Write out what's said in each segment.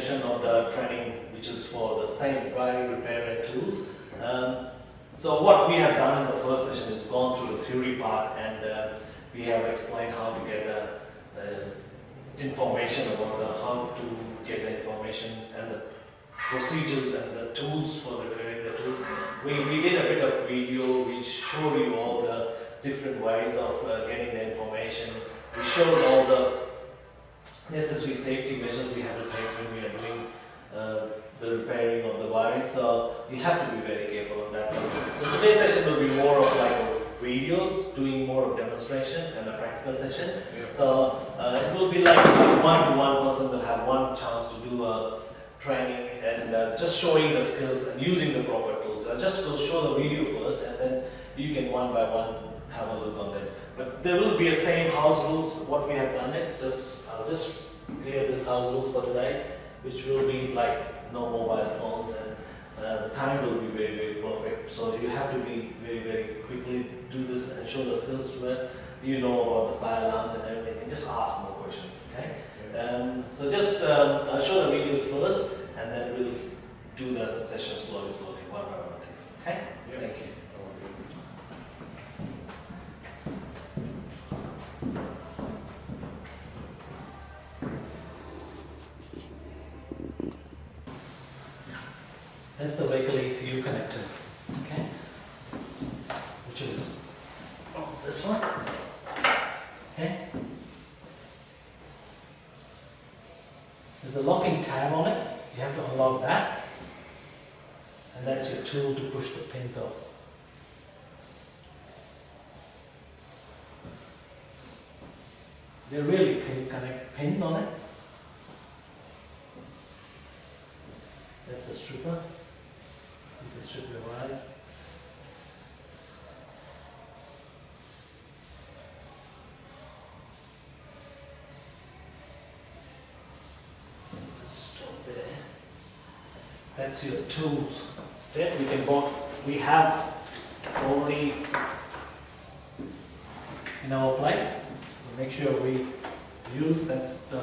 session of the training, which is for the same wiring, repair and tools. So what we have done in the first session is gone through the theory part, and we have explained how to get the information about how to get the information and the procedures and the tools for repairing the tools. We did a bit of video which showed you all the different ways of getting the information. We showed all the necessary safety measures we have to take when we are doing the repairing of the wiring, so you have to be very careful on that one. So today's session will be more of like videos, doing more of demonstration and a practical session. Yeah. So it will be like one-to-one person will have one chance to do a training and just showing the skills and using the proper tools. I'll just go show the video first, and then you can one by one have a look on them. But there will be a same house rules what we have done it. I'll just clear this house rules for today, which will be like no mobile phones, and the time will be very, very perfect. So you have to be very, very quickly do this and show the skills to it. You know about the fire alarms and everything, and just ask more questions. Okay. So just I'll show the videos first, and then we'll do the session slowly, one by one. Okay. Yeah. Thank you. That's the vehicle ECU connector, okay? Which is this one, okay? There's a locking tab on it. You have to unlock that, and that's your tool to push the pins out. They're really thin pins on it. That's a stripper. You can strip your wires. Just stop there. That's your tools set. We have already in our place. So make sure we use, that's the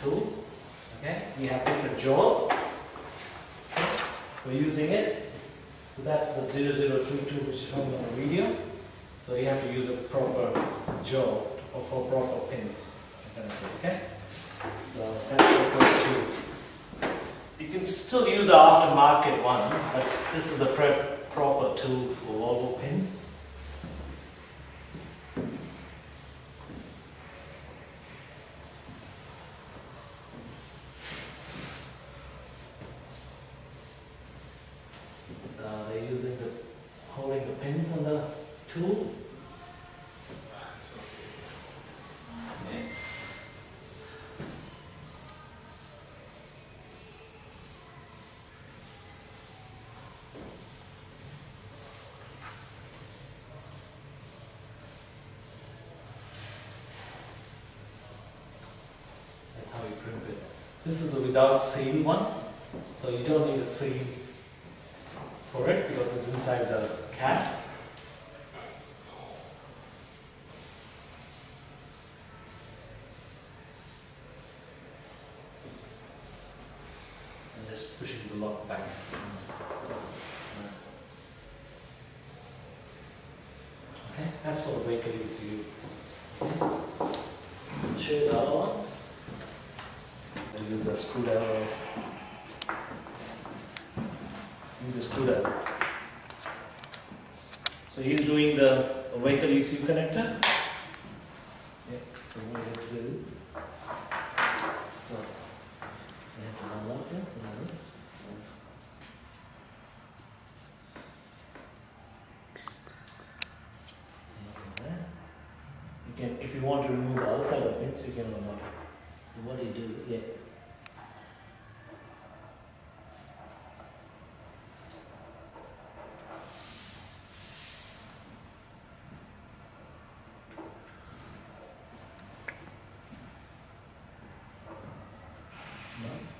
tool. Okay, we have different jaws. We're using it. So that's the 0032 which is showing on the video. So you have to use a proper jaw or for proper pins. Okay? So that's the proper tool. You can still use the aftermarket one, but this is the proper tool for Volvo pins. They're using holding the pins on the tool. Okay. That's how you crimp it. This is a without seal one, so you don't need a seal for it because it's inside the cat. And just pushing the lock back. Okay, that's for the vehicle ECU. Okay. I'll show you the other one. I'll use a screwdriver. Use a screwdriver. So he's doing the vehicle ECU connector. Yeah, so what you have to do, so you have to unlock it. You can, if you want to remove the outside of it, so you can unlock it. So what do you do? Yeah.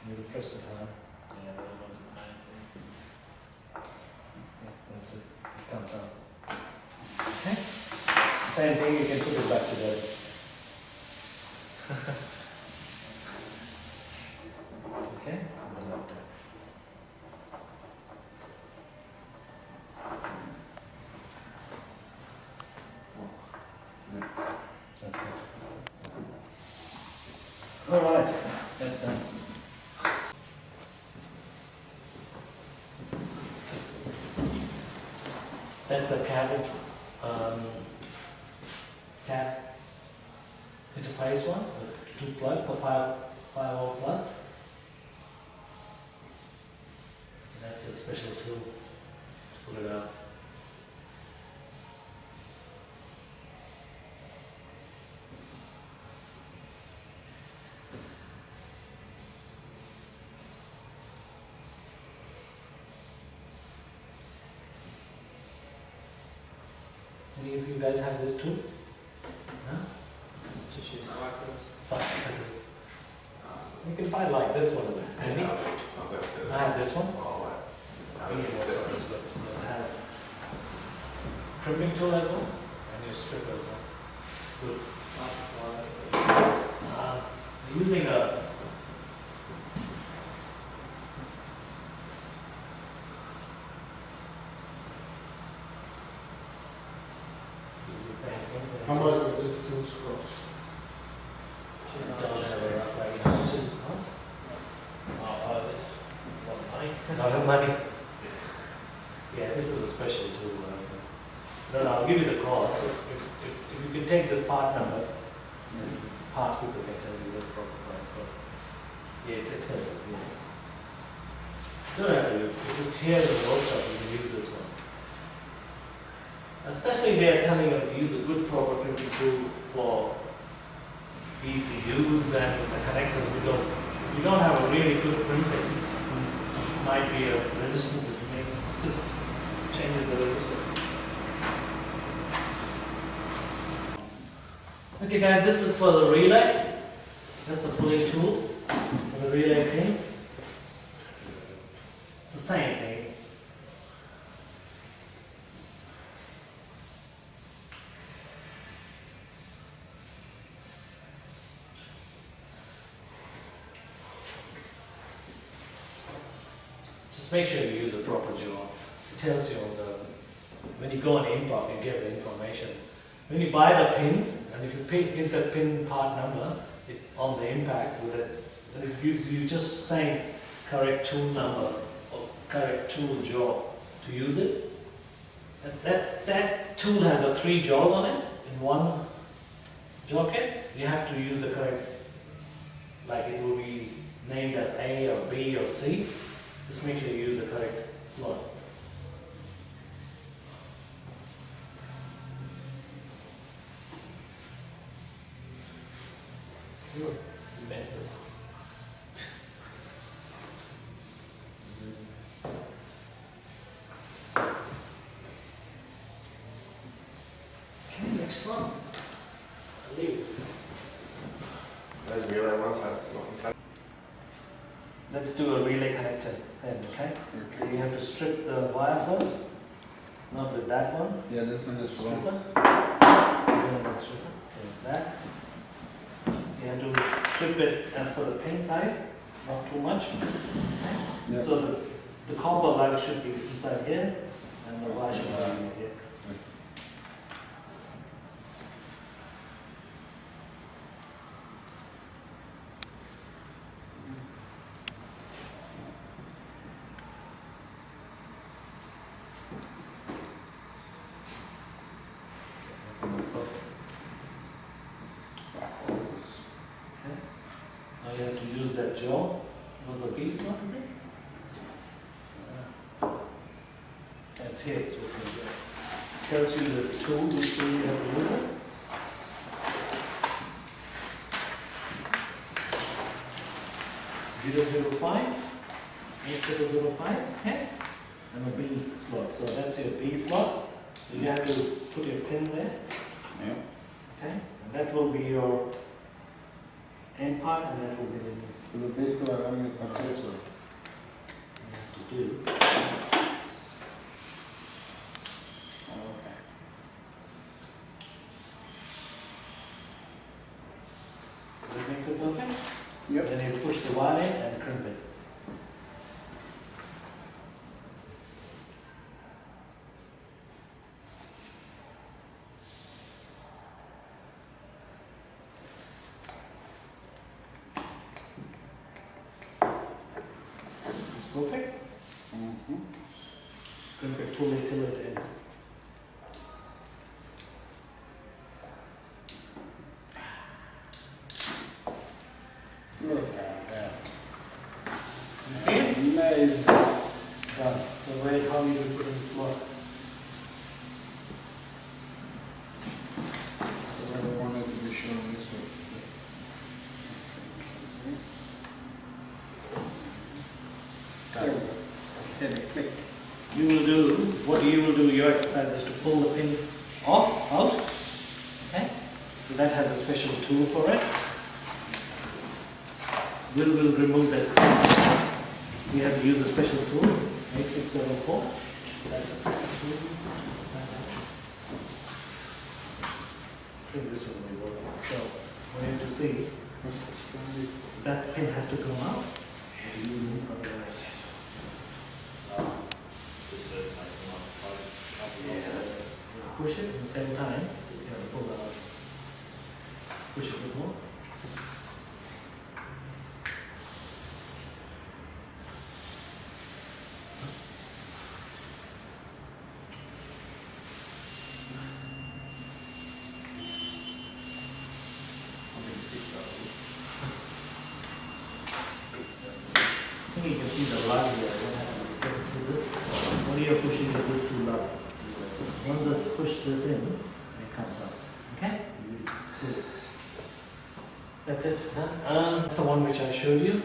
You press it hard. Yeah, that was one of the time thing. Yeah, that's it. It comes out. Okay? Same thing, you can put it back together. Alright, that's done. That's the cable cap interface one, the two plugs, the 5-volt plugs. And that's a special tool to pull it out. Any of you guys have this too? Huh? Suckers. You can buy like this one, isn't it? Handy. I have this one. It has trimming tool as well, and you strip it as well. Good. Using a same things. How much would this tools cost? Not of money. Yeah, this is a special tool. No, I'll give you the cost. If you can take this part number, parts people can tell you the proper price. But yeah, it's expensive. Yeah. Don't have to. If it's here in the workshop, you can use this one. Especially they are telling you to use a good proper crimping tool for ECUs and the connectors, because if you don't have a really good crimping, it might be a resistance that you make, just changes the resistance. Okay guys, this is for the relay. That's the pulling tool for the relay pins. It's the same thing. Just make sure you use a proper jaw. It tells you on the, when you go on import, you get the information. When you buy the pins, and if you hit the pin part number on the impact with it, then it gives you just saying correct tool number or correct tool jaw to use it. That tool has 3 jaws on it in one jaw kit. You have to use the correct, like it will be named as A or B or C. Just make sure you use the correct slot. Good. Okay, next one. Leave. Let's do a relay connector then, okay? So you have to strip the wire first. Not with that one. Yeah, this one is wrong. Stripper. So that. So you have to strip it as per the pin size, not too much. Okay? Yeah. So the copper line should be inside here, and the wire should be in here. Perfect. Okay. Now you have to use that jaw. Was the B slot, is it? That's here, it's what it tells you the tool, which tool you have to use it. $005, okay? And a B slot. So that's your B slot. So you have to put your pin there. Yeah. Okay? And that will be your end part, and that will be the So the base one, I mean, this one. You have to do. okay. That makes it perfect. Yep. Then you push the wire in and crimp it. perfect. Mm-hmm. Crimp it fully till it ends. Look at that. You see it? Nice. Done. So where, how you will put in the slot? I wanted to be shown this way. There we go. Hit it, click. You will do, what you will do, your exercise is to pull the pin off, out. Okay? So that has a special tool for it. Will remove that pin. We have to use a special tool, 8644. That is the tool. I think this one will be working. So, what you have to see, so that pin has to come out. And use it otherwise. Yeah, that's it. Push it at the same time. You have to pull that out. Push it a bit more. I think you can see the lugs here. Just do this. What you are pushing is these two lugs. Once this push this in, it comes out. Okay? Good. That's it. That's the one which I showed you.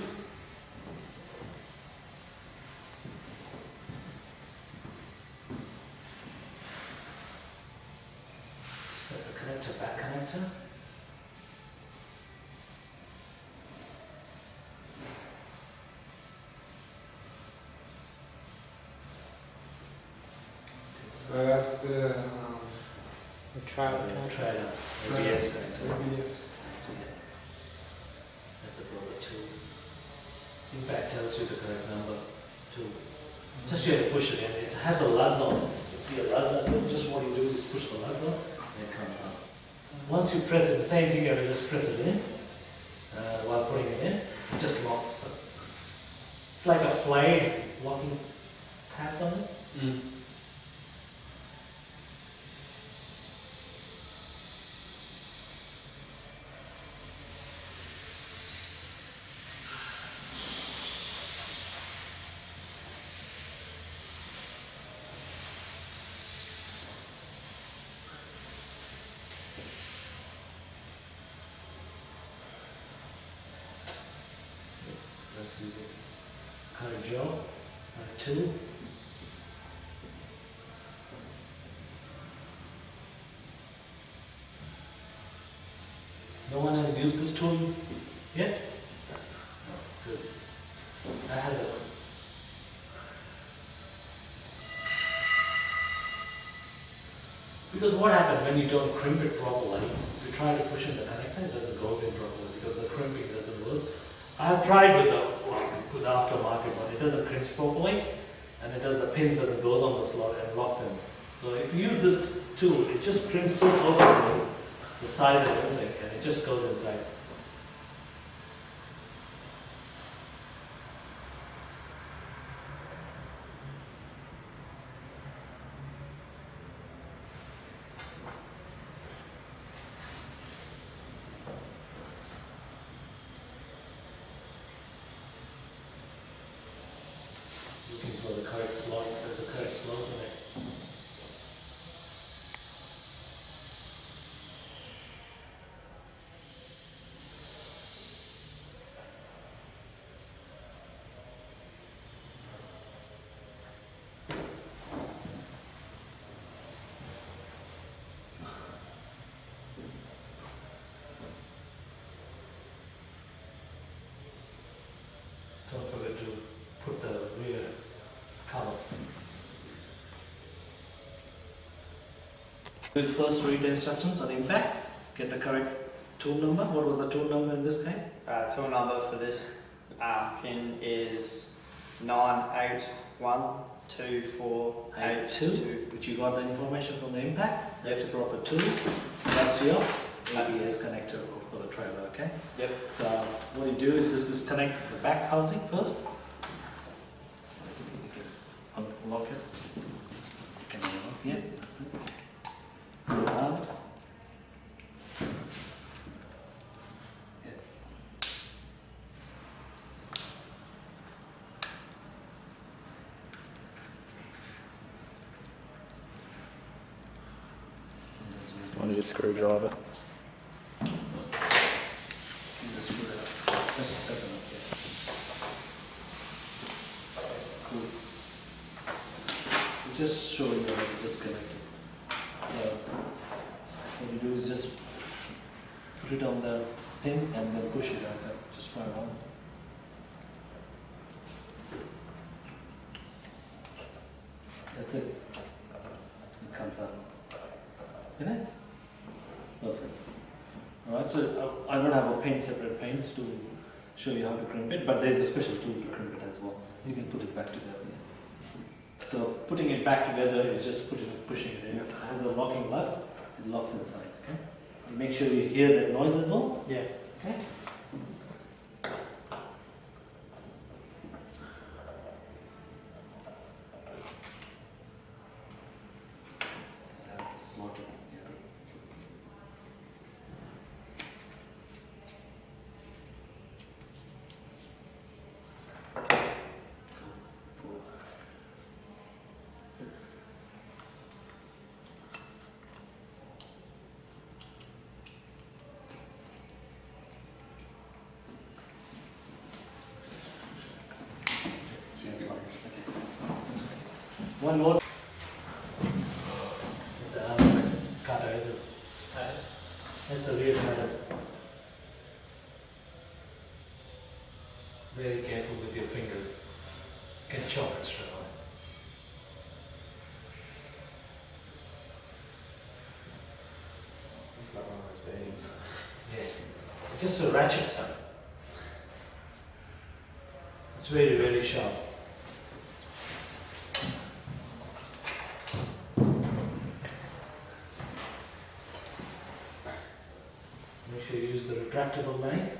Just that's the connector, back connector. So that's the Trailer. Trailer. ABS connector. ABS. That's a proper tool. Impact tells you the correct number too. Just you have to push it in. It has the lugs on. You can see the lugs on it. Just what you do is push the lugs on and it comes out. Once you press it, the same thing, you have to just press it in while putting it in. It just locks. So it's like a flayed locking pads on it. Let's use it. Current jaw, two. No one has used this tool yet? No. Good. That has a. Because what happens when you don't crimp it properly, if you try to push in the connector, it doesn't go in properly because the crimping doesn't work. I have tried with the aftermarket one, it doesn't crimp properly and the pins doesn't goes on the slot and locks in. So if you use this tool, it just crimps so perfectly, the size and everything, and it just goes inside. Looking for the correct slots, there's the correct slots in it. Don't forget to put the rear cover. Please first read the instructions on impact, get the correct tool number. What was the tool number in this case? Tool number for this pin is 98124822. Which you got the information from the impact. Yep. That's a proper tool. That's your ABS connector for the trailer, okay? Yep. So what you do is this is connect the back housing first. Can you look? Yeah, that's it. Around. Yeah. I need a screwdriver. You just screw it up. That's enough, yeah. Cool. Just show you how to disconnect it. So, what you do is just put it on the pin and then push it outside. Just try one. That's it. It comes out. See that? Perfect. Alright, so I don't have a separate paints to show you how to crimp it, but there's a special tool to crimp it as well. You can put it back together. Yeah. So putting it back together is just pushing it in. It has a locking nuts, it locks inside. Okay. And make sure you hear that noise as well. Yeah. Okay. That's the slot. Yeah. Cool. That's fine. Okay. That's okay. One more. It's a cutter, is it? It's a real cutter. Very careful with your fingers. You can chop it straight away. It's like one of those beams. Yeah. Just a ratchet, sir. It's very, very sharp. Make sure you use the retractable knife.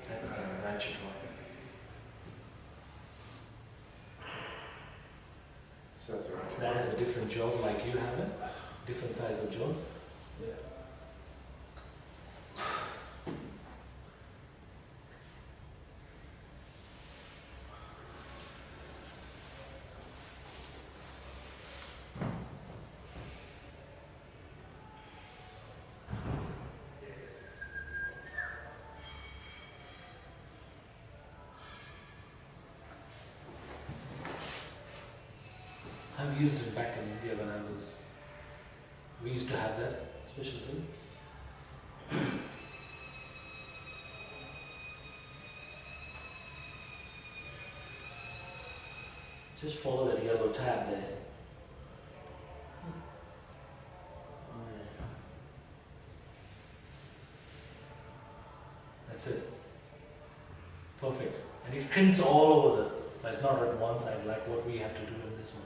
That's the ratchet one. So that's right. That has a different jaws like you have it. Different size of jaws. Yeah. I've used it back in India when we used to have that special tool. Just follow that yellow tab there. That's it. Perfect. And it crimps all over but it's not on one side like what we have to do in this one.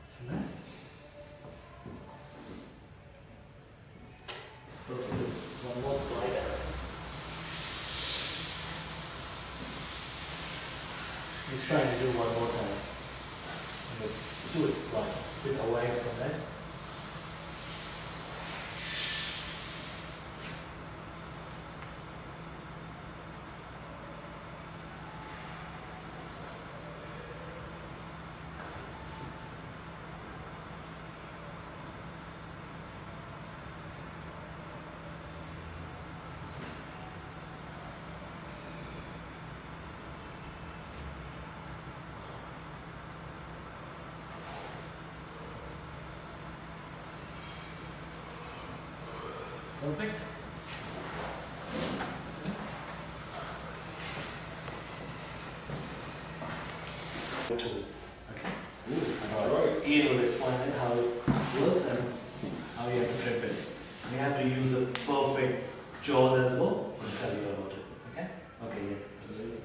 See that? Let's go to this one more slide. He's trying to do one more time. Do it one bit away from that. Perfect. Okay. Alright. Ian will explain it how it works and how you have to prep it. You have to use a perfect jaws as well. I'll tell you about it. Okay? Okay, yeah. That's it.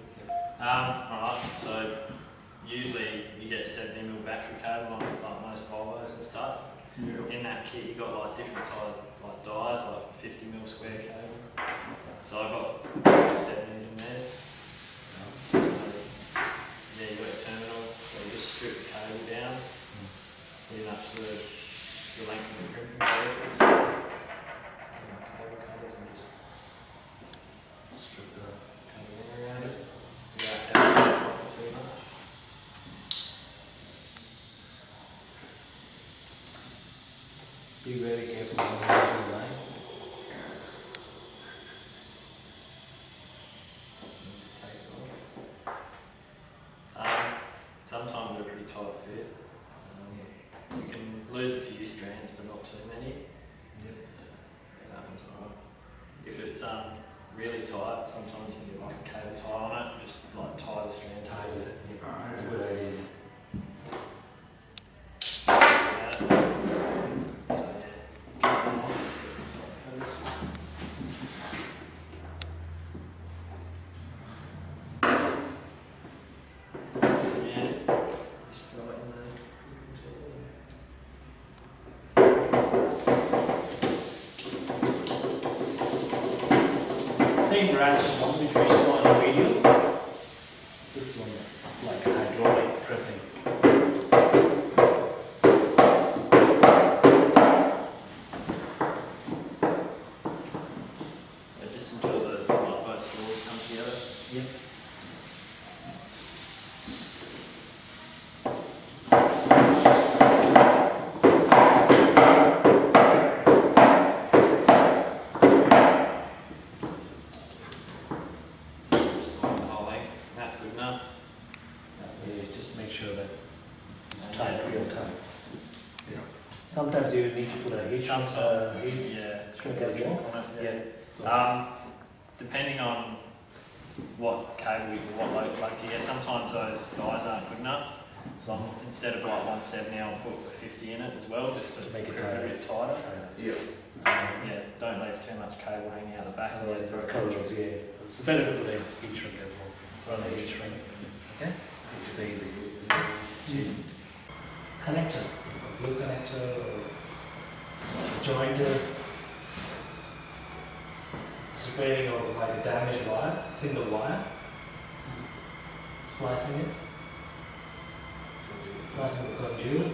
Alright, so usually you get 70mm battery cable on like most Volvos and stuff. Yeah. In that kit you got like different size like dies, like 50mm square cable. So I've got 70s in there. Yeah, you got a terminal, so you just strip the cable down, pretty much the length of the crimping surface. And my cable cutters and just strip the cable around it. Without having to too much. Be very careful when you're using the line. And just take it off. Sometimes they're a pretty tight fit. You can lose a few strands, but not too many. Yep. Yeah, that one's alright. If it's really tight, sometimes you can get like a cable tie on it, and just like tie the strand Tie with it. Yeah. Alright. That's a good idea. Same ratchet one which we saw in the video. This one, it's like hydraulic pressing. So just until the both doors come together. Yep. Just along the whole length. That's good enough. Yeah, just make sure that it's tight real time. Yeah. Sometimes you need to put a heat heat Yeah. shrink as well. On it, Yeah. So Depending on what cable you what load plugs you get, sometimes those dies aren't good enough. So instead of like 170, I'll put a 50 in it as well, just to To make it crimp tighter. a bit tighter. Yeah. Yeah, don't leave too much cable hanging out the back. otherwise it corrodes. Yeah. It's better to put a heat shrink as well. Run a heat shrink. Okay. It's easy. Jeez. Connector, blue connector, or jointer. Separating or like a damaged wire, single wire. Splicing it. Splicing the conduit.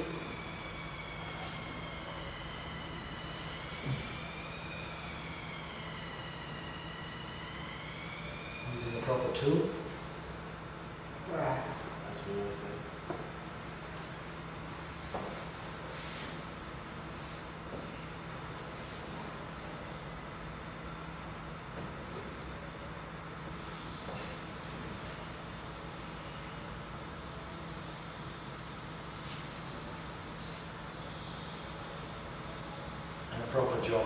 Using the proper tool. That's what I was doing. And a proper job.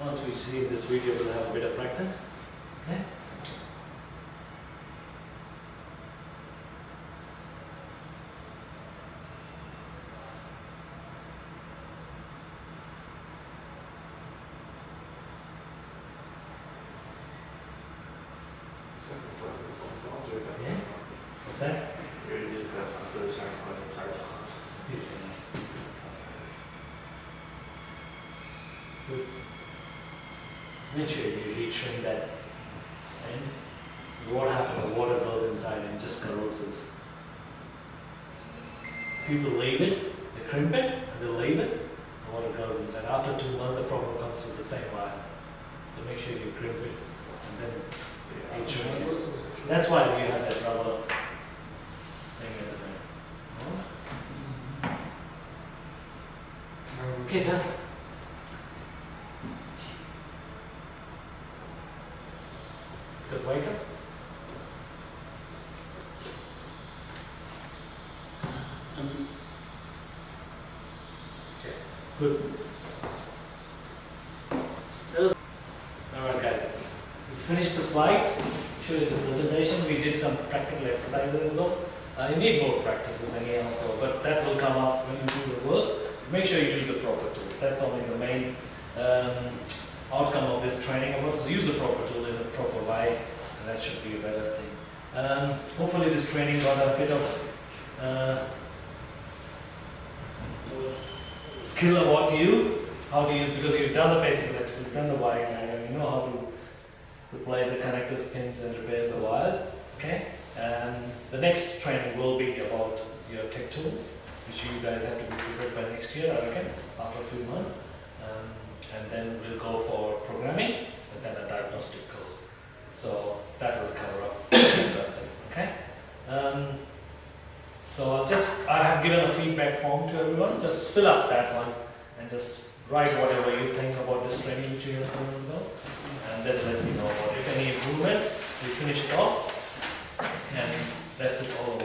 Once we see this video, we'll have a bit of practice. Okay? Yeah? What's that? Good. Make sure you heat shrink that end. What happens, the water goes inside and just corrodes it. People leave it, they crimp it, and they leave it, the water goes inside. After 2 months, the problem comes with the same wire. So make sure you crimp it and then heat shrink it. That's why you have that rubber thing at the back. Okay, done. Good wake up. Okay, good. slides, showed it in the presentation. We did some practical exercises as well. You need more practice with any also, but that will come up when you do the work. Make sure you use the proper tools. That's only the main outcome of this training about is use the proper tool in a proper way, and that should be a better thing. Hopefully this training got a bit of skill about you, how to use, because you've done the basic electrical, you've done the wiring diagram, you know how to replace the connectors, pins and repairs the wires, okay? The next training will be about your tech tool, which you guys have to be prepared by next year, I reckon, after a few months. And then we'll go for programming and then a diagnostic course. So that will cover up the rest of it, okay? So I have given a feedback form to everyone. Just fill up that one and just write whatever you think about this training which you have gone about, and then let me know about if any improvements. We finish it off, and that's it all.